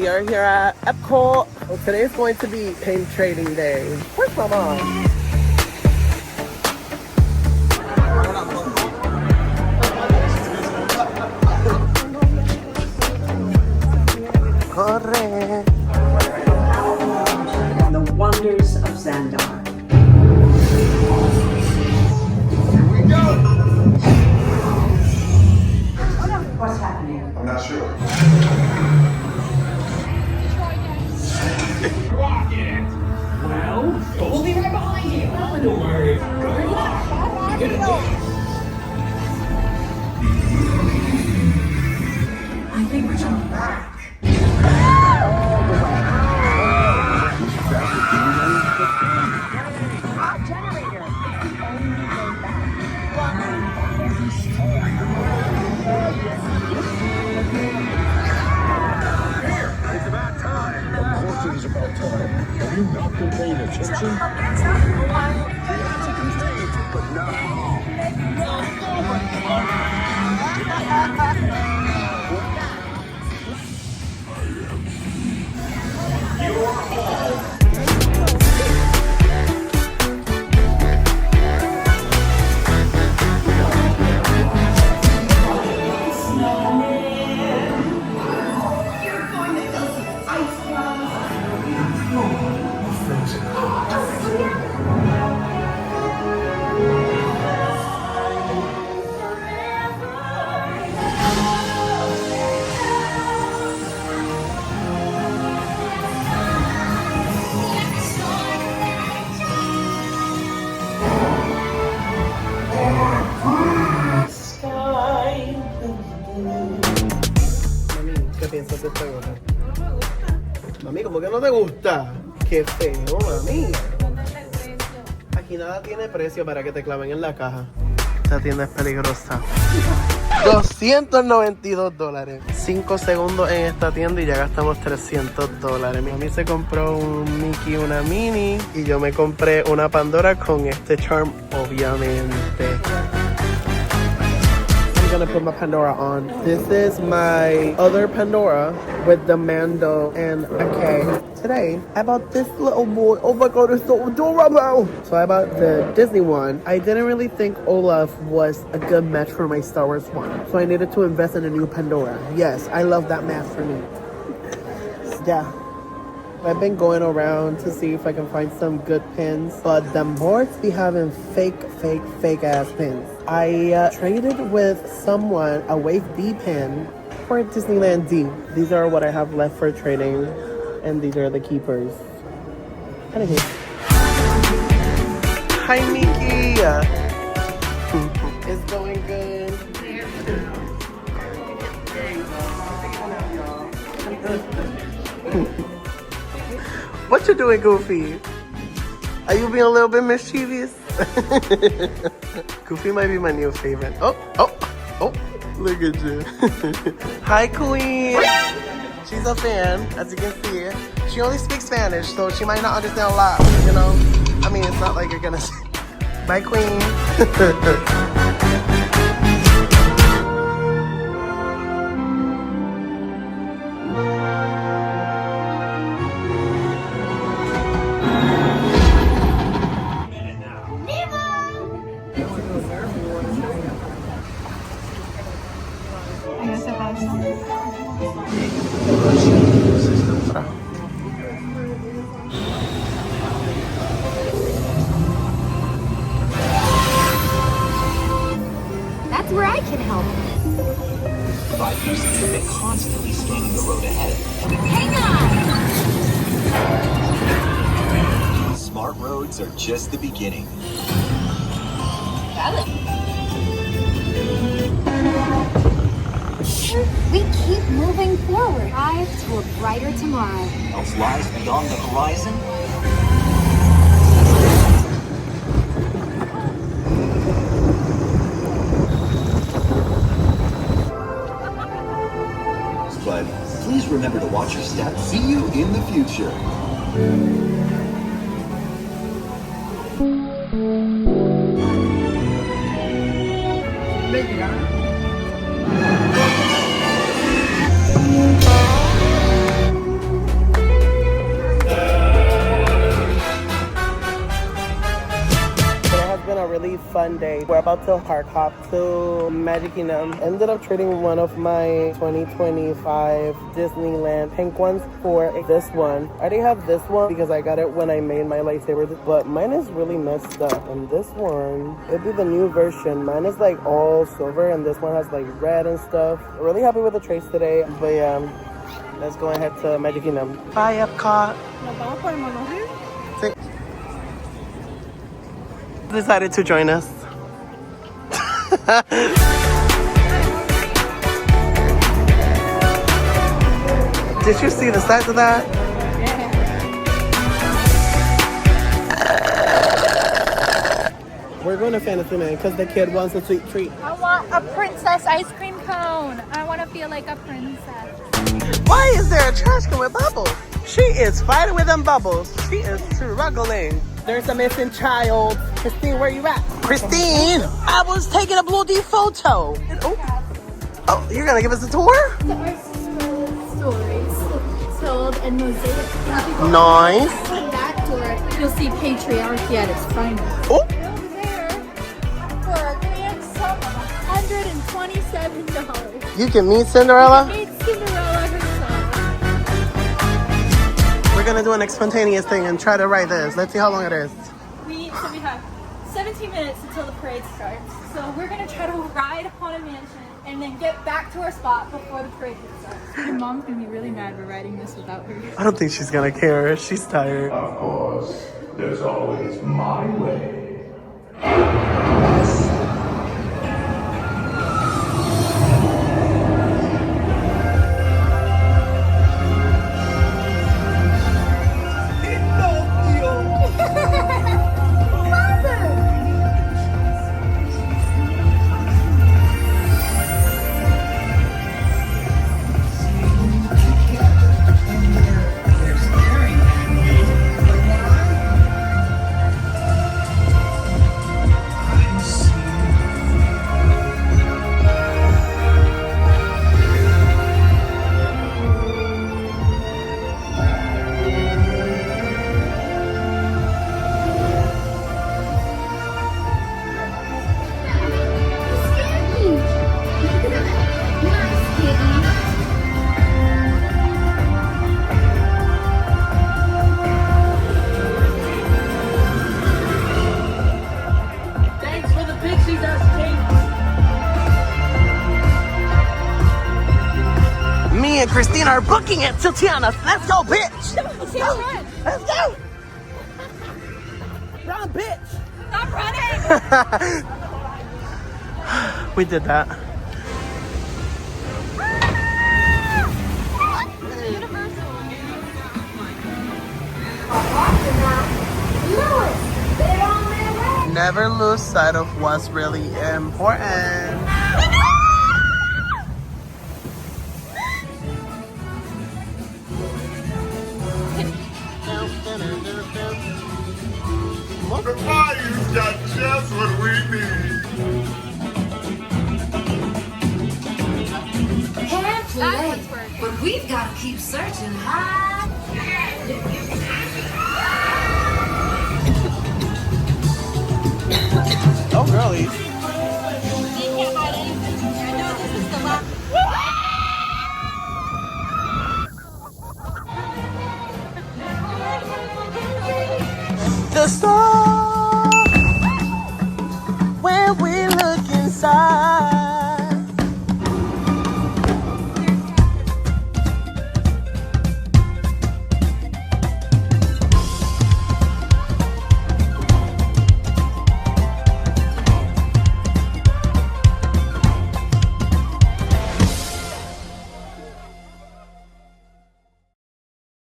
We are here at Epcot. So today is going to be pin trading day. Where's my mom? Corre. The wonders of Xandar. Here we go. What's happening? I'm not sure. Well, we'll be right behind you. Oh, don't worry. Good luck. Good luck. I think we're coming back. It's about time. Of course it is about time. Have you not been paying attention? But now. Mami, ¿qué piensas de esta gorra? Mami, ¿cómo que no te gusta? Qué feo, mami. Aquí nada tiene precio para que te claven en la caja. Esta tienda es peligrosa. $292. 5 segundos en esta tienda y ya gastamos $300. Mi mami se compró un Mickey, una Minnie, y yo me compré una Pandora con este charm, obviamente. I'm gonna put my Pandora on. This is my other Pandora with the Mando and okay. Today, I bought this little boy. Oh my god, it's so adorable! So I bought the Disney one. I didn't really think Olaf was a good match for my Star Wars one. So I needed to invest in a new Pandora. Yes, I love that match for me. Yeah. I've been going around to see if I can find some good pins, but the boards be having fake ass pins. I traded with someone a Wave B pin for Disneyland D. These are what I have left for trading, and these are the keepers. Kind of cute. Hi, Mickey. It's going good. What you doing, Goofy? Are you being a little bit mischievous? Goofy might be my new favorite. Oh, look at you. Hi, Queen. She's a fan, as you can see. She only speaks Spanish, so she might not understand a lot, you know? I mean, it's not like you're gonna say, bye, Queen. That's where I can help. 5 years ago, they're constantly scanning the road ahead. Hang on! Smart roads are just the beginning. We keep moving forward. Drive to a brighter tomorrow. Else lies beyond the horizon. But please remember to watch your step. See you in the future. a really fun day. We're about to park hop to Magic Kingdom. Ended up trading one of my 2025 Disneyland pink ones for this one. I already have this one because I got it when I made my lightsaber, but mine is really messed up. And this one, it'd be the new version. Mine is like all silver and this one has like red and stuff. Really happy with the trades today, but yeah, let's go ahead to Magic Kingdom. Bye, Epcot. Decided to join us. Did you see the size of that? We're going to Fantasyland because the kid wants a sweet treat. I want a princess ice cream cone. I want to feel like a princess. Why is there a trash can with bubbles? She is fighting with them bubbles. She is struggling. There's a missing child. Christine, where you at? Christine, I was taking a Blue D photo. Oh, you're gonna give us a tour? The art stories sold and mosaic. Nice. On that door, you'll see patriarchy at its finest. Oh. Over there, for a grand sum of $127. You can meet Cinderella? Meet Cinderella herself. We're gonna do an spontaneous thing and try to write this. Let's see how long it is. We have 17 minutes until the parade starts. So we're gonna try to ride Haunted Mansion and then get back to our spot before the parade starts. My mom's gonna be really mad we're riding this without her. I don't think she's gonna care. She's tired. Of course, there's always my way. Me and Christine are booking it till Tiana. Let's go, bitch. Let's go. Let's go. Run, bitch. Stop running! We did that. Never lose sight of what's really important. The Bayou's got just what we need. Can't play, but we've got to keep searching hard. Oh, girlies. The star, when we look inside.